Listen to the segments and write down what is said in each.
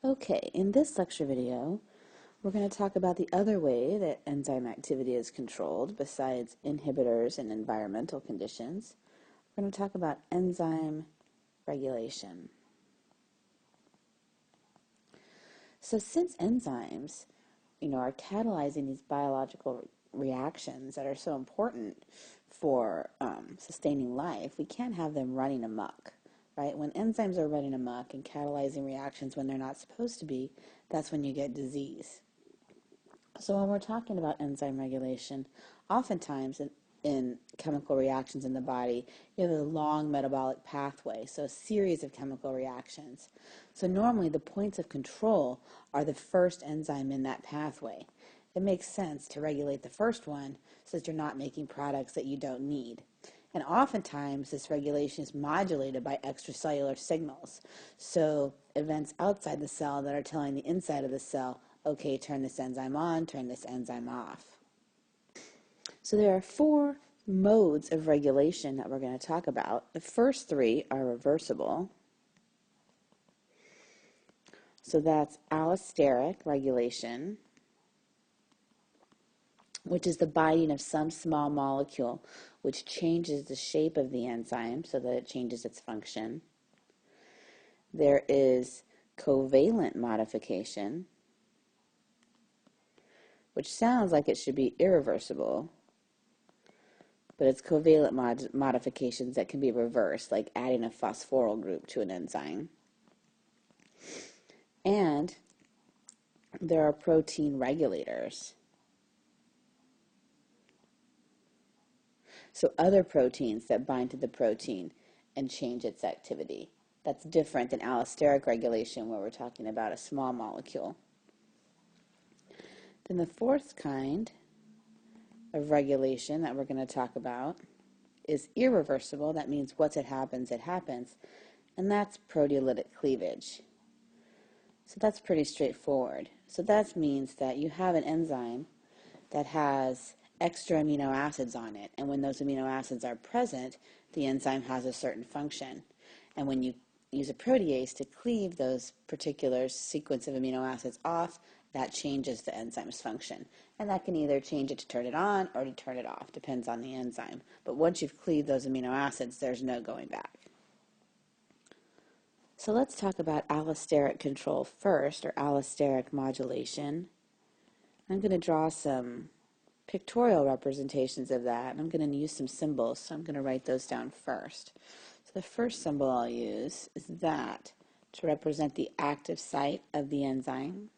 Okay, in this lecture video, we're going to talk about the other way that enzyme activity is controlled besides inhibitors and environmental conditions. We're going to talk about enzyme regulation. So since enzymes, are catalyzing these biological reactions that are so important for sustaining life, we can't have them running amok. Right? When enzymes are running amok and catalyzing reactions when they're not supposed to be, that's when you get disease. So when we're talking about enzyme regulation, oftentimes in chemical reactions in the body, you have a long metabolic pathway, so a series of chemical reactions. So normally the points of control are the first enzyme in that pathway. It makes sense to regulate the first one so that you're not making products that you don't need. And oftentimes this regulation is modulated by extracellular signals. So events outside the cell that are telling the inside of the cell, okay, turn this enzyme on, turn this enzyme off. So there are four modes of regulation that we're going to talk about. The first three are reversible. So that's allosteric regulation, which is the binding of some small molecule which changes the shape of the enzyme so that it changes its function. There is covalent modification, which sounds like it should be irreversible, but it's covalent modifications that can be reversed, like adding a phosphoryl group to an enzyme. And there are protein regulators. So other proteins that bind to the protein and change its activity. That's different than allosteric regulation, where we're talking about a small molecule. Then the fourth kind of regulation that we're going to talk about is irreversible. That means once it happens, and that's proteolytic cleavage. So that's pretty straightforward. So that means that you have an enzyme that has extra amino acids on it, and when those amino acids are present, the enzyme has a certain function. And when you use a protease to cleave those particular sequence of amino acids off, that changes the enzyme's function. And that can either change it to turn it on or to turn it off, depends on the enzyme. But once you've cleaved those amino acids, there's no going back. So let's talk about allosteric control first, or allosteric modulation. I'm going to draw some pictorial representations of that, and I'm going to use some symbols, so I'm going to write those down first. So the first symbol I'll use is that to represent the active site of the enzyme.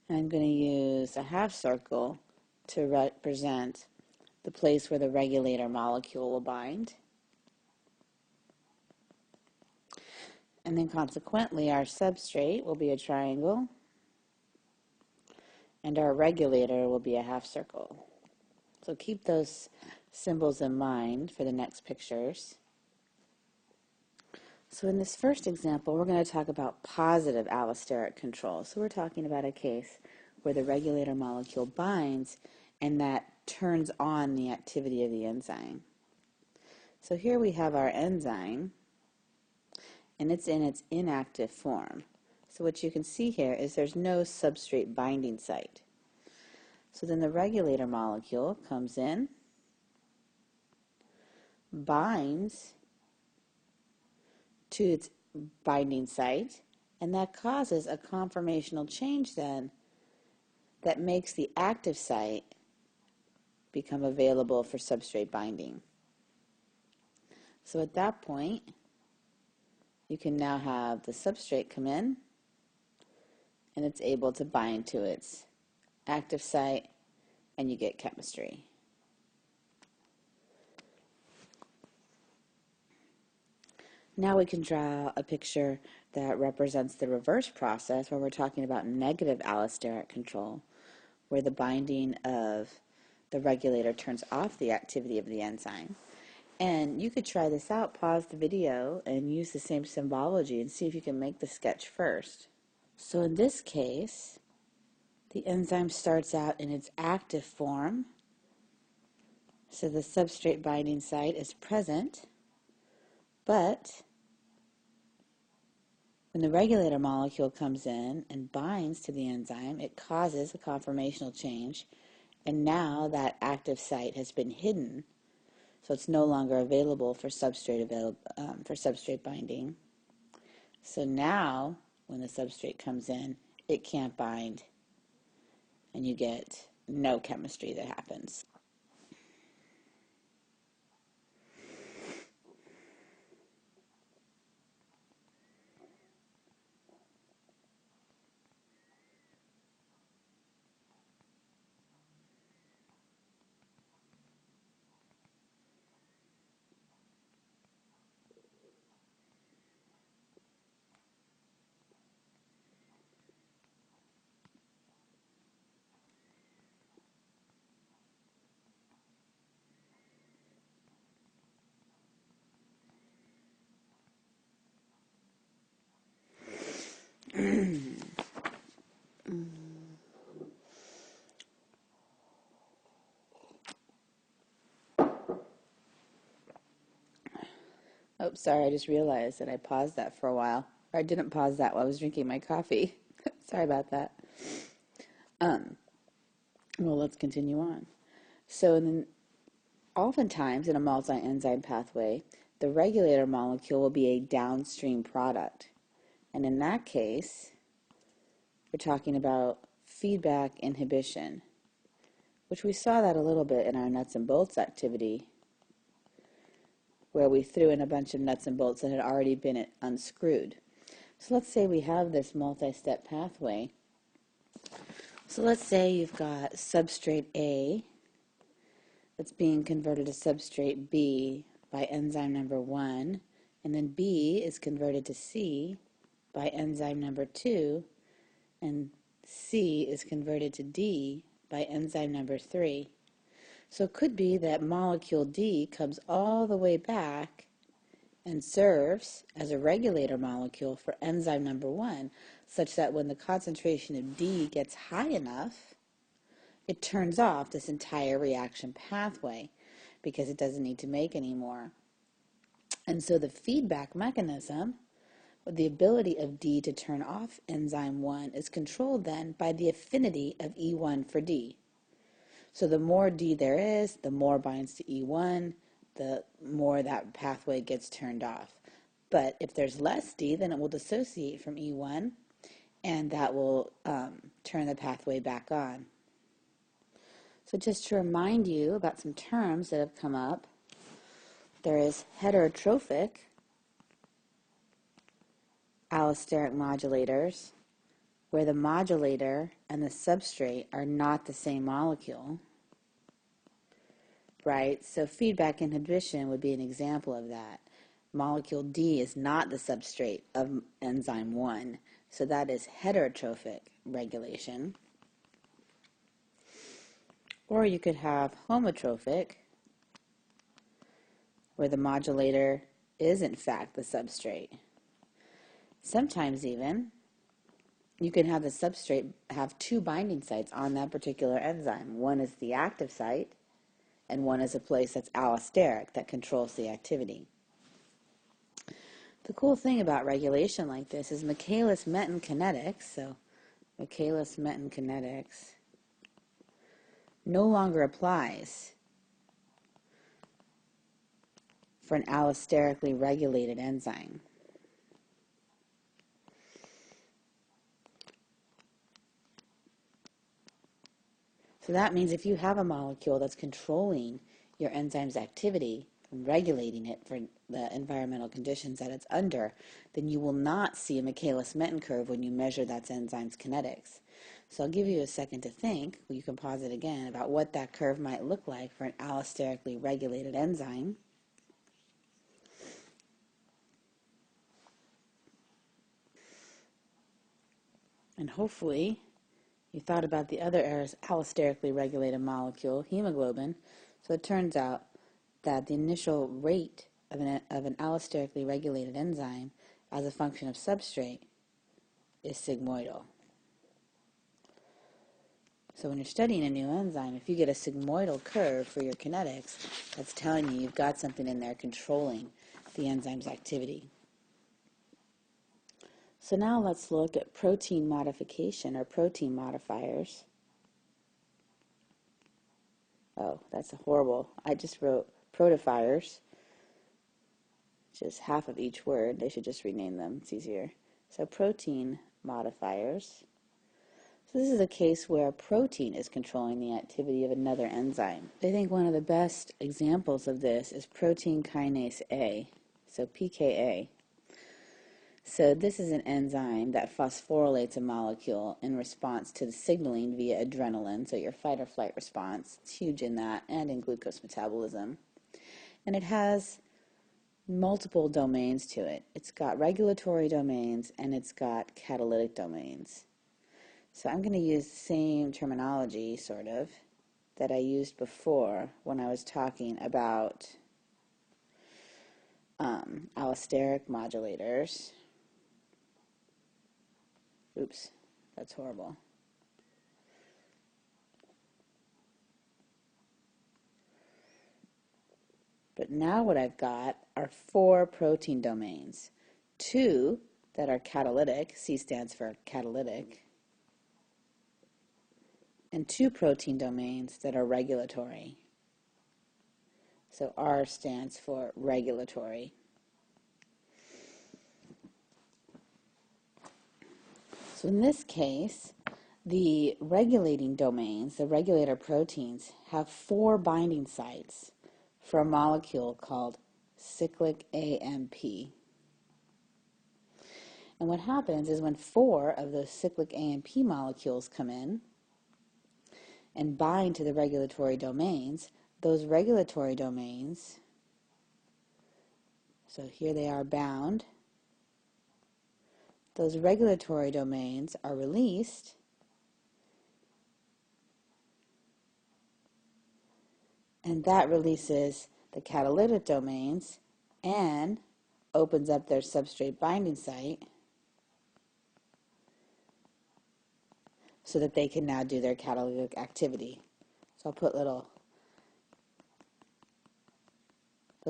And I'm going to use a half circle to represent the place where the regulator molecule will bind. And then consequently, our substrate will be a triangle, and our regulator will be a half circle. So keep those symbols in mind for the next pictures. So in this first example, we're going to talk about positive allosteric control. So we're talking about a case where the regulator molecule binds and that turns on the activity of the enzyme. So here we have our enzyme, and it's in its inactive form. So what you can see here is there's no substrate binding site. So then the regulator molecule comes in, binds to its binding site, and that causes a conformational change then that makes the active site become available for substrate binding. So at that point, you can now have the substrate come in, and it's able to bind to its active site, and you get chemistry. Now we can draw a picture that represents the reverse process, where we're talking about negative allosteric control, where the binding of the regulator turns off the activity of the enzyme. And you could try this out, pause the video, and use the same symbology and see if you can make the sketch first. So in this case, the enzyme starts out in its active form. So the substrate binding site is present, but When the regulator molecule comes in and binds to the enzyme, it causes a conformational change, and now that active site has been hidden, so it's no longer available for substrate binding. So now, when the substrate comes in, it can't bind, and you get no chemistry that happens. Oh, sorry, I just realized that I paused that for a while. Or I didn't pause that while I was drinking my coffee. Sorry about that. Well, let's continue on. So oftentimes in a multi-enzyme pathway, the regulator molecule will be a downstream product. And in that case, we're talking about feedback inhibition, which we saw that a little bit in our nuts and bolts activity, where we threw in a bunch of nuts and bolts that had already been unscrewed. So let's say we have this multi-step pathway. So let's say you've got substrate A that's being converted to substrate B by enzyme number 1, and then B is converted to C by enzyme number 2, and C is converted to D by enzyme number 3. So it could be that molecule D comes all the way back and serves as a regulator molecule for enzyme number 1, such that when the concentration of D gets high enough, it turns off this entire reaction pathway because it doesn't need to make any more. And so the feedback mechanism, the ability of D to turn off enzyme 1, is controlled then by the affinity of E1 for D. So the more D there is, the more binds to E1, the more that pathway gets turned off. But if there's less D, then it will dissociate from E1, and that will turn the pathway back on. So just to remind you about some terms that have come up, there is heterotrophic allosteric modulators, where the modulator and the substrate are not the same molecule, right? So feedback inhibition would be an example of that. Molecule D is not the substrate of enzyme 1, so that is heterotrophic regulation. Or you could have homotrophic, where the modulator is in fact the substrate. Sometimes even, you can have the substrate have two binding sites on that particular enzyme. One is the active site, and one is a place that's allosteric, that controls the activity. The cool thing about regulation like this is Michaelis-Menten kinetics, so Michaelis-Menten kinetics, no longer applies for an allosterically regulated enzyme. So that means if you have a molecule that's controlling your enzyme's activity and regulating it for the environmental conditions that it's under, then you will not see a Michaelis-Menten curve when you measure that enzyme's kinetics. So I'll give you a second to think, you can pause it again, about what that curve might look like for an allosterically regulated enzyme. And hopefully you thought about the other allosterically regulated molecule, hemoglobin. So it turns out that the initial rate of an allosterically regulated enzyme as a function of substrate is sigmoidal. So when you're studying a new enzyme, if you get a sigmoidal curve for your kinetics, that's telling you you've got something in there controlling the enzyme's activity. So now let's look at protein modification or protein modifiers. Oh, that's horrible. I just wrote protifiers, just half of each word. They should just rename them. It's easier. So protein modifiers. So this is a case where a protein is controlling the activity of another enzyme. I think one of the best examples of this is protein kinase A, so pKa. So this is an enzyme that phosphorylates a molecule in response to the signaling via adrenaline, so your fight or flight response. It's huge in that and in glucose metabolism. And it has multiple domains to it. It's got regulatory domains and it's got catalytic domains. So I'm going to use the same terminology, sort of, that I used before when I was talking about allosteric modulators. Oops, that's horrible. But now what I've got are 4 protein domains. 2 that are catalytic, C stands for catalytic, and 2 protein domains that are regulatory. So R stands for regulatory. So in this case, the regulating domains, the regulator proteins, have 4 binding sites for a molecule called cyclic AMP. And what happens is when 4 of those cyclic AMP molecules come in and bind to the regulatory domains, those regulatory domains, so here they are bound, those regulatory domains are released, and that releases the catalytic domains and opens up their substrate binding site so that they can now do their catalytic activity. So I'll put those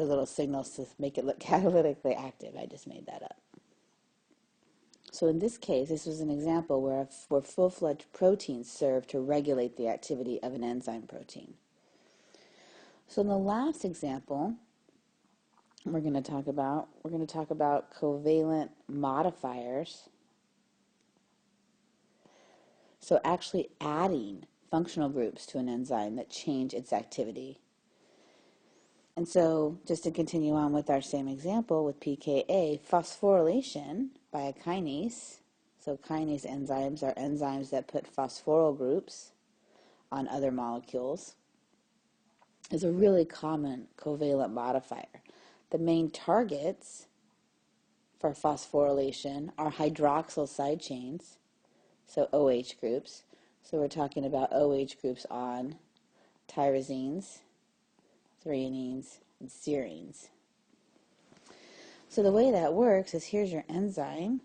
are little signals to make it look catalytically active. I just made that up. So in this case, this was an example where full-fledged proteins serve to regulate the activity of an enzyme protein. So in the last example, we're going to talk about covalent modifiers. So actually adding functional groups to an enzyme that change its activity. And so just to continue on with our same example with pKa, phosphorylation by a kinase. So kinase enzymes are enzymes that put phosphoryl groups on other molecules, is a really common covalent modifier. The main targets for phosphorylation are hydroxyl side chains, so OH groups. So we're talking about OH groups on tyrosines, threonines, and serines. So the way that works is here's your enzyme,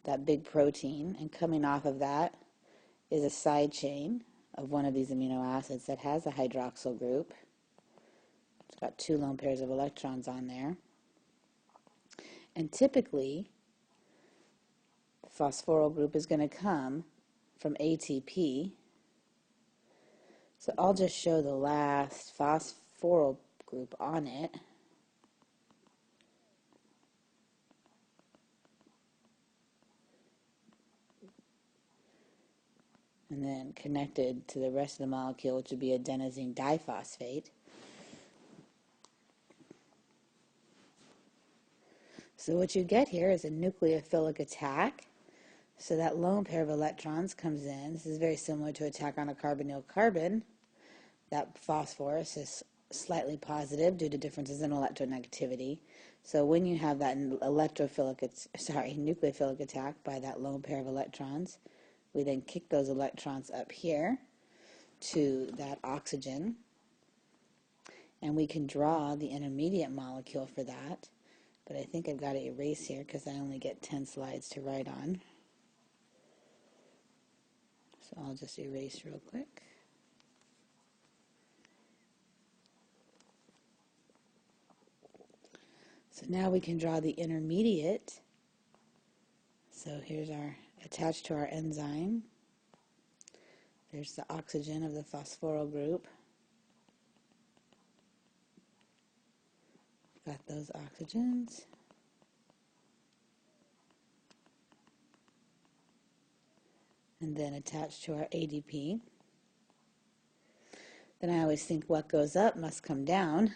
that big protein, and coming off of that is a side chain of one of these amino acids that has a hydroxyl group. It's got 2 lone pairs of electrons on there. And typically, the phosphoryl group is going to come from ATP. So I'll just show the last phosphoryl group on it. And then connected to the rest of the molecule, which would be adenosine diphosphate. So what you get here is a nucleophilic attack. So that lone pair of electrons comes in. This is very similar to attack on a carbonyl carbon. That phosphorus is slightly positive due to differences in electronegativity. So when you have that nucleophilic attack by that lone pair of electrons, we then kick those electrons up here to that oxygen, and we can draw the intermediate molecule for that. But I think I've got to erase here because I only get 10 slides to write on. So I'll just erase real quick. So now we can draw the intermediate So here's our, attached to our enzyme, there's the oxygen of the phosphoryl group. Got those oxygens. And then attached to our ADP. Then I always think what goes up must come down.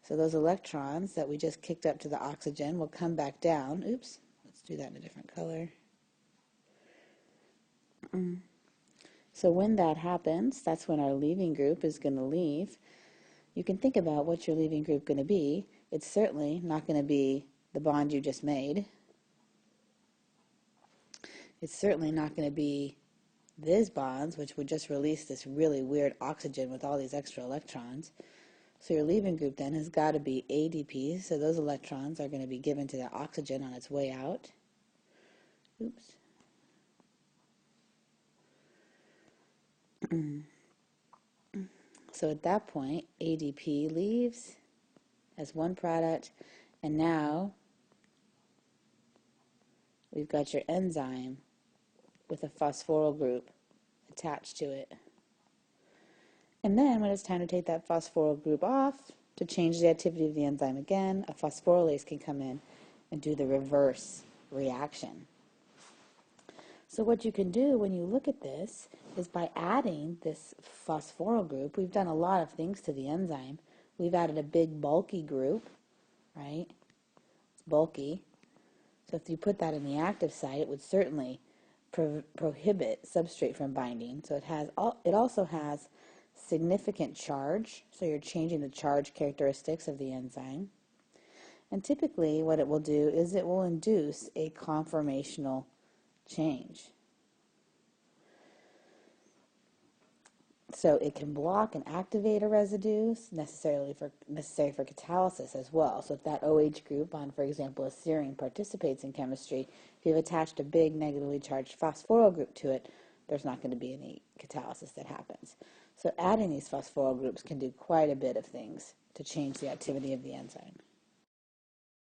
So those electrons that we just kicked up to the oxygen will come back down. Oops, let's do that in a different color. So when that happens, that's when our leaving group is going to leave. You can think about what's your leaving group going to be. It's certainly not going to be the bond you just made. It's certainly not going to be these bonds, which would just release this really weird oxygen with all these extra electrons. So your leaving group then has got to be ADP, so those electrons are going to be given to the oxygen on its way out. Oops. So at that point, ADP leaves as one product, and now we've got your enzyme with a phosphoryl group attached to it. And then when it's time to take that phosphoryl group off, to change the activity of the enzyme again, a phosphorylase can come in and do the reverse reaction. So what you can do when you look at this is by adding this phosphoryl group, we've done a lot of things to the enzyme. We've added a big bulky group, right? It's bulky. So if you put that in the active site, it would certainly prohibit substrate from binding. So it also has significant charge, so you're changing the charge characteristics of the enzyme. And typically what it will do is it will induce a conformational change. So it can block and activate a residue, necessary for catalysis as well. So if that OH group on, for example, a serine participates in chemistry, if you've attached a big negatively charged phosphoryl group to it, there's not going to be any catalysis that happens. So adding these phosphoryl groups can do quite a bit of things to change the activity of the enzyme.